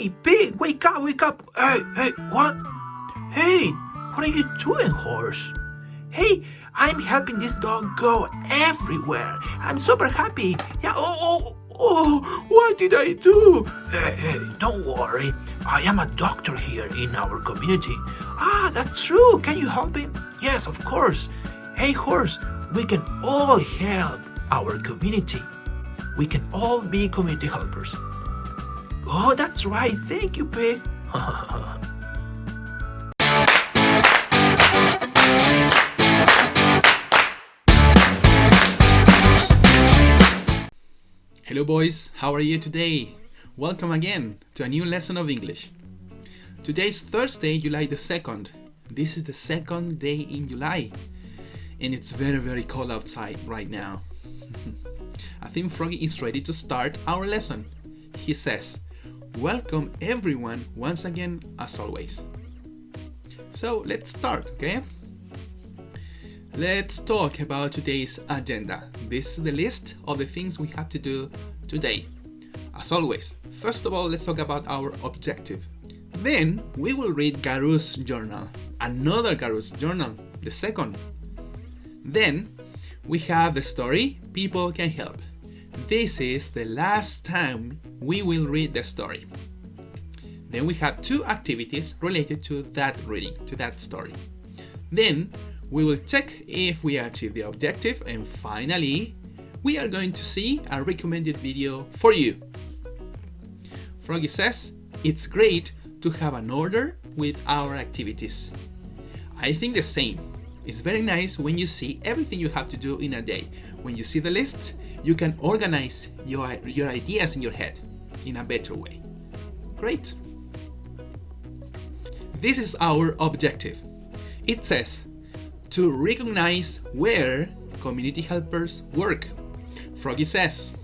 Hey, pig, wake up, wake up. Hey, what? Hey, what are you doing, horse? Hey, I'm helping this dog go everywhere. I'm super happy. Yeah, what did I do? Hey, don't worry. I am a doctor here in our community. Ah, that's true. Can you help him? Yes, of course. Hey, horse, we can all help our community. We can all be community helpers. Oh, that's right. Thank you, pig. Hello boys, how are you today? Welcome again to a new lesson of English. Today is Thursday, July the 2nd. This is the second day in July. And it's very cold outside right now. I think Froggy is ready to start our lesson. He says, welcome everyone once again as always. So let's start, okay? Let's talk about today's agenda. This is the list of the things we have to do today. As always, first of all, let's talk about our objective. Then we will read Garoo's journal, another Garoo's journal, the second. Then we have the story, People Can Help. This is the last time we will read the story. Then we have two activities related to that reading, to that story. Then we will check if we achieve the objective, and finally, we are going to see a recommended video for you. Froggy says, it's great to have an order with our activities. I think the same. It's very nice when you see everything you have to do in a day. When you see the list, you can organize your ideas in your head in a better way. Great. This is our objective. It says, to recognize where community helpers work. Froggy says,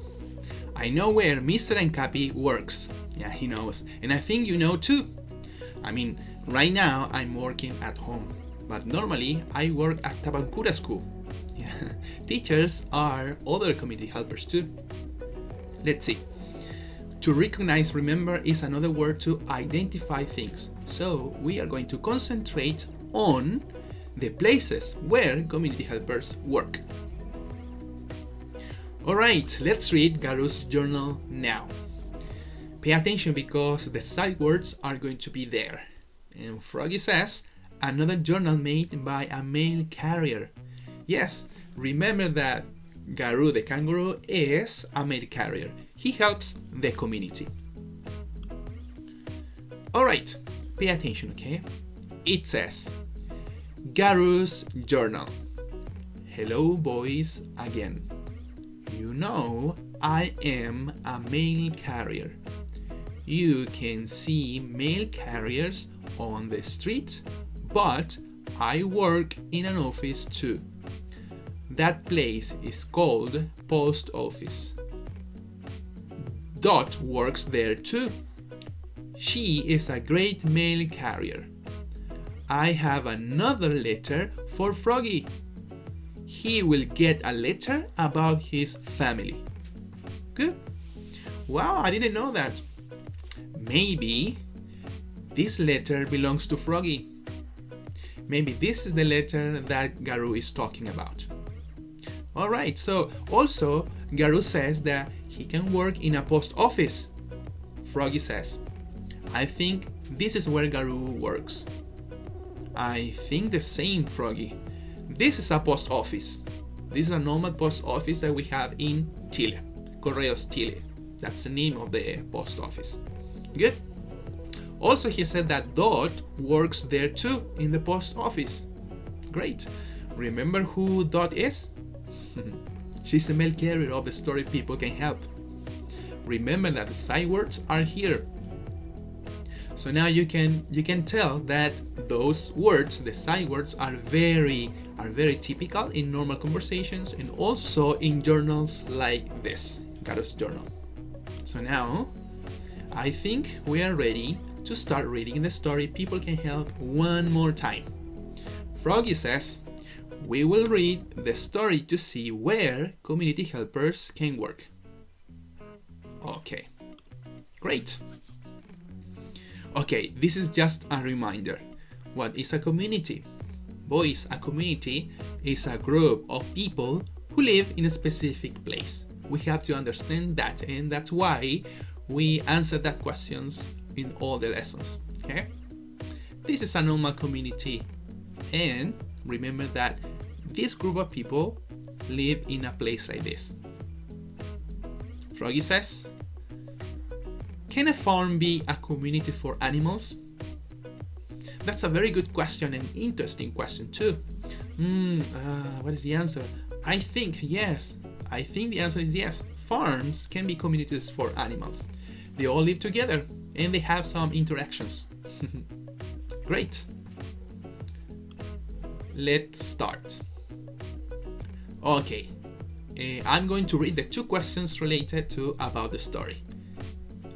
I know where Mr. Encapi works. Yeah, he knows. And I think you know too. I mean, right now I'm working at home, but normally I work at Tabancura school. Yeah. Teachers are other community helpers too. Let's see. To recognize, remember, is another word to identify things. So we are going to concentrate on the places where community helpers work. Alright, let's read Garoo's journal now. Pay attention because the sight words are going to be there. And Froggy says, another journal made by a mail carrier. Yes, remember that Garoo the kangaroo is a mail carrier. He helps the community. Alright, pay attention, okay? It says, Garoo's journal. Hello boys again. You know I am a mail carrier. You can see mail carriers on the street, but I work in an office too. That place is called post office. Dot works there too. She is a great mail carrier. I have another letter for Froggy. He will get a letter about his family. Good. Wow, I didn't know that. Maybe this letter belongs to Froggy. Maybe this is the letter that Garoo is talking about. Alright, so also Garoo says that he can work in a post office. Froggy says, I think this is where Garoo works. I think the same, Froggy. This is a post office. This is a normal post office that we have in Chile. Correos Chile. That's the name of the post office. Good. Also, he said that Dot works there too, in the post office. Great. Remember who Dot is? She's the mail carrier of the story People Can Help. Remember that the sight words are here. So now you can tell that those words, the sight words, are very typical in normal conversations and also in journals like this, Garoo's journal. So now I think we are ready to start reading the story People Can Help one more time. Froggy says, we will read the story to see where community helpers can work. Okay, great. Okay, this is just a reminder. What is a community? Boys, a community is a group of people who live in a specific place. We have to understand that, and that's why we answer that questions in all the lessons. Okay? This is a normal community, and remember that this group of people live in a place like this. Froggy says, can a farm be a community for animals? That's a very good question and interesting question too. What is the answer? I think yes. I think the answer is yes. Farms can be communities for animals. They all live together and they have some interactions. Great. Let's start. Okay. I'm going to read the 2 questions related to about the story.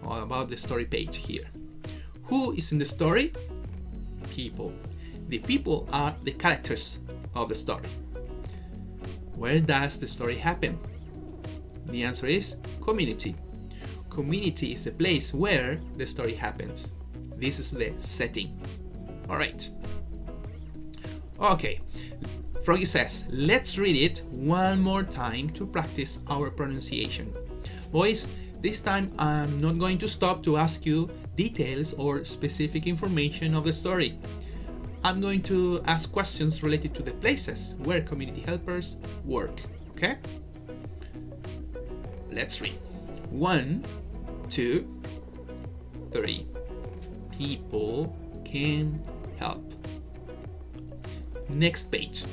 Or about the story page here. Who is in the story? People. The people are the characters of the story. Where does the story happen? The answer is community. Community is the place where the story happens. This is the setting. Alright. Okay. Froggy says, let's read it one more time to practice our pronunciation. Boys, this time I'm not going to stop to ask you details or specific information of the story. I'm going to ask questions related to the places where community helpers work. Okay? Let's read. 1, 2, 3. People can help. Next page.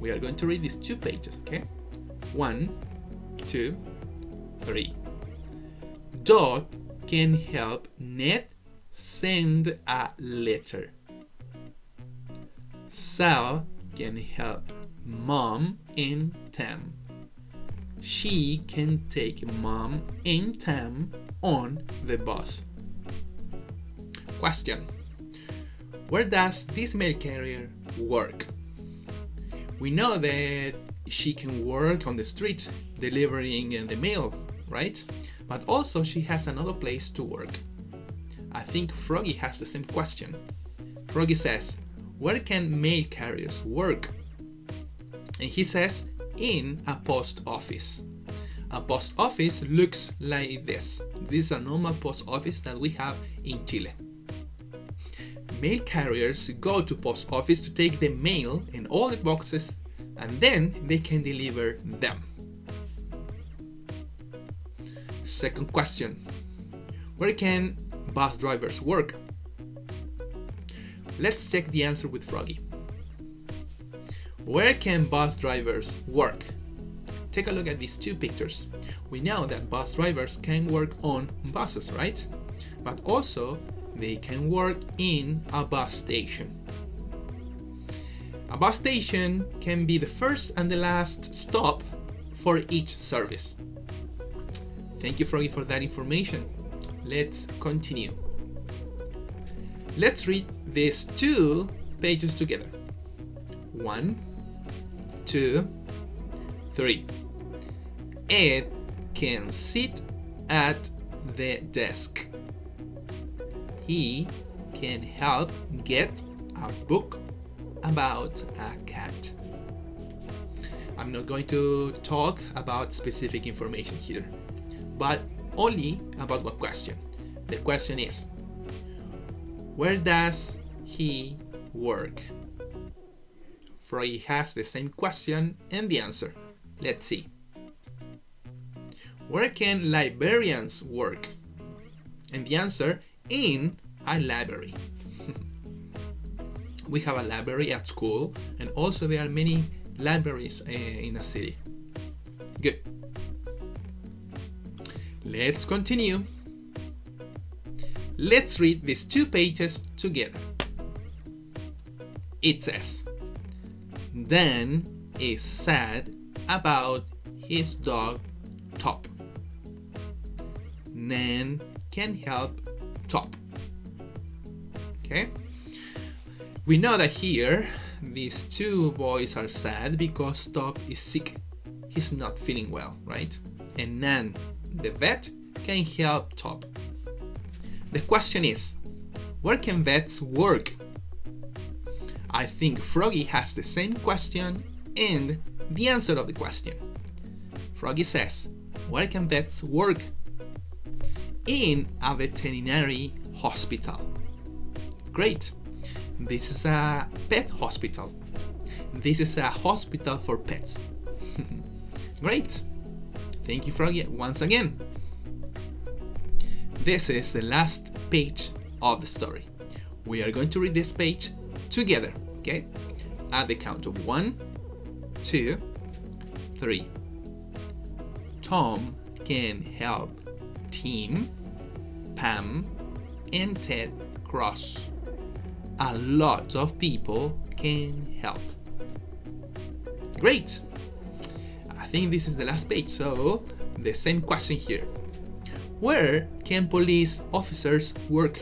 We are going to read these 2 pages, okay? 1, 2, 3. Dot can help Ned send a letter. Sal can help Mom and Tam. She can take Mom and Tam on the bus. Question. Where does this mail carrier work? We know that she can work on the street delivering the mail, right? But also she has another place to work. I think Froggy has the same question. Froggy says, where can mail carriers work? And he says, in a post office. A post office looks like this. This is a normal post office that we have in Chile. Mail carriers go to post office to take the mail in all the boxes and then they can deliver them. Second question. Where can bus drivers work? Let's check the answer with Froggy. Where can bus drivers work? Take a look at these 2 pictures. We know that bus drivers can work on buses, right? But also they can work in a bus station. A bus station can be the first and the last stop for each service. Thank you, Froggy, for that information. Let's continue. Let's read these 2 pages together. 1, 2, 3. Ed can sit at the desk. He can help get a book about a cat. I'm not going to talk about specific information here, but only about one question. The question is, where does he work? Froggy has the same question and the answer. Let's see. Where can librarians work? And the answer, in a library. We have a library at school, and also there are many libraries in the city. Good. Let's continue. Let's read these 2 pages together. It says, Dan is sad about his dog Top. Nan can help Top. Okay? We know that here these 2 boys are sad because Top is sick. He's not feeling well, right? And Nan, the vet, can help Top. The question is, where can vets work? I think Froggy has the same question and the answer of the question. Froggy says, where can vets work? In a veterinary hospital. Great. This is a pet hospital. This is a hospital for pets. Great. Thank you, Froggy, once again. This is the last page of the story. We are going to read this page together, okay? At the count of 1, 2, 3. Tom can help Tim, Pam, and Ted cross. A lot of people can help. Great! I think this is the last page, so the same question here. Where can police officers work?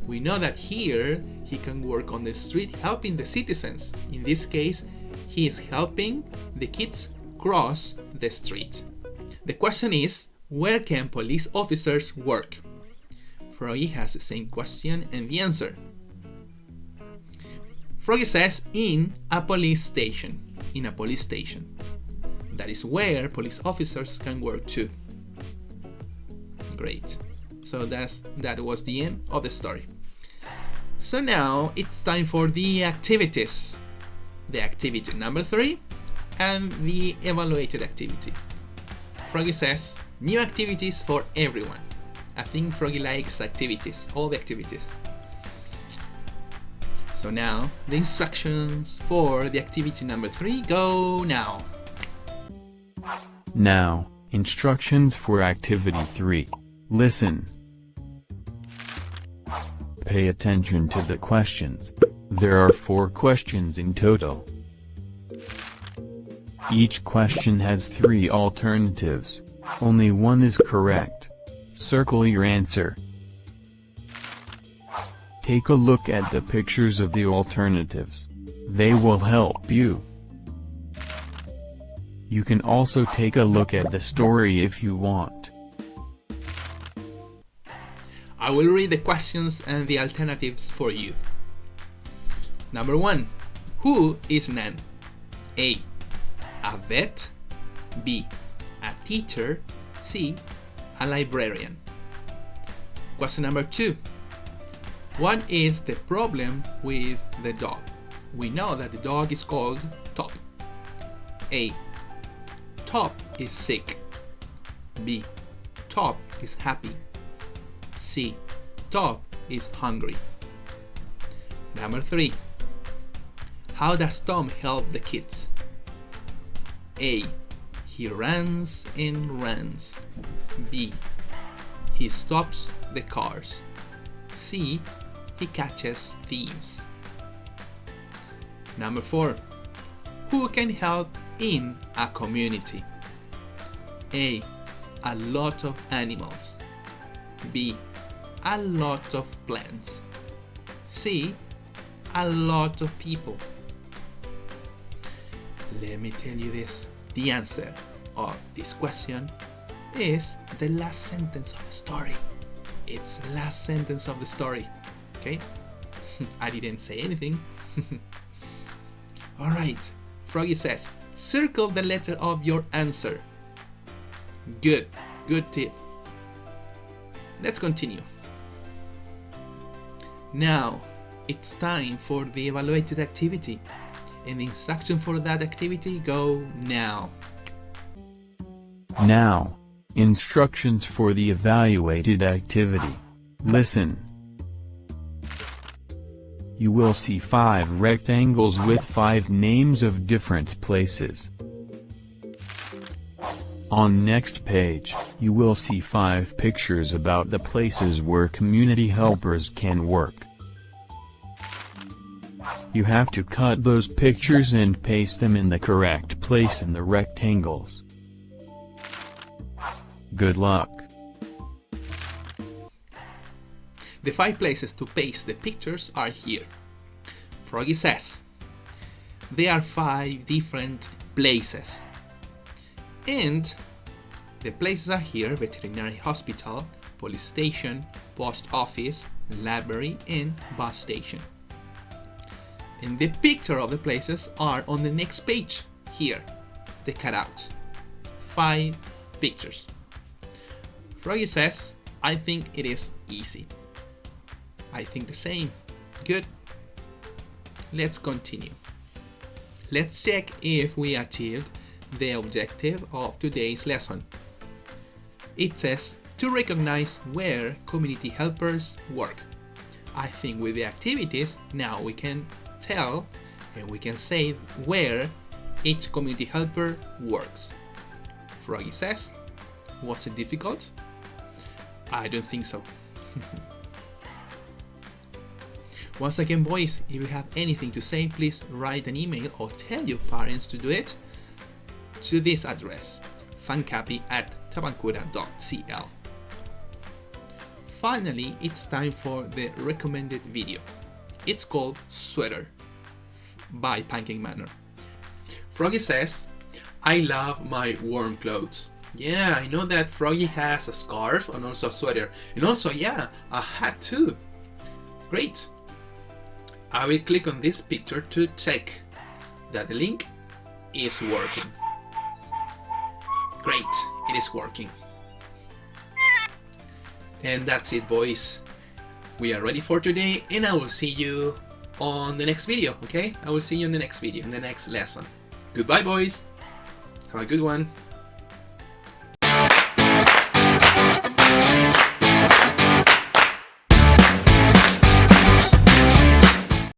We know that here he can work on the street helping the citizens. In this case, he is helping the kids cross the street. The question is, where can police officers work? Froggy has the same question and the answer. Froggy says in a police station. In a police station. That is where police officers can work too. Great. So that was the end of the story. So now it's time for the activities. The activity number 3 and the evaluated activity. Froggy says new activities for everyone. I think Froggy likes activities, all the activities. So now the instructions for the activity number 3 go now. Now, instructions for activity 3. Listen. Pay attention to the questions. There are 4 questions in total. Each question has 3 alternatives. Only one is correct. Circle your answer. Take a look at the pictures of the alternatives. They will help you. You can also take a look at the story if you want. I will read the questions and the alternatives for you. Number 1. Who is Nan? A. A vet. B. A teacher. C. A librarian. Question number 2. What is the problem with the dog? We know that the dog is called Top. A. Top is sick. B. Top is happy. C. Top is hungry. Number 3. How does Tom help the kids? A. He runs and runs. B. He stops the cars. C. He catches thieves. Number 4. Who can help in a community? A. A lot of animals. B. A lot of plants. C. A lot of people. Let me tell you this. The answer of this question is the last sentence of the story. It's the last sentence of the story. Okay? I didn't say anything. Alright. Froggy says, circle the letter of your answer. Good. Good tip. Let's continue. Now, it's time for the evaluated activity. And the instruction for that activity go now. Now, instructions for the evaluated activity. Listen. You will see 5 rectangles with 5 names of different places. On next page, you will see 5 pictures about the places where community helpers can work. You have to cut those pictures and paste them in the correct place in the rectangles. Good luck. The 5 places to paste the pictures are here. Froggy says, there are 5 different places. And the places are here: veterinary hospital, police station, post office, library, and bus station. And the picture of the places are on the next page here, the cutout. 5 pictures. Froggy says, I think it is easy. I think the same. Good. Let's continue. Let's check if we achieved the objective of today's lesson. It says to recognize where community helpers work. I think with the activities now we can tell and we can say where each community helper works. Froggy says, was it difficult? I don't think so. Once again, boys, if you have anything to say, please write an email or tell your parents to do it to this address, funcapi@tabancura.cl. Finally, it's time for the recommended video. It's called Sweater by Pancake Manor. Froggy says, I love my warm clothes. Yeah, I know that Froggy has a scarf and also a sweater. And also, yeah, a hat too. Great. I will click on this picture to check that the link is working. Great, it is working. And that's it, boys. We are ready for today, and I will see you on the next video, okay? I will see you in the next video, in the next lesson. Goodbye, boys. Have a good one.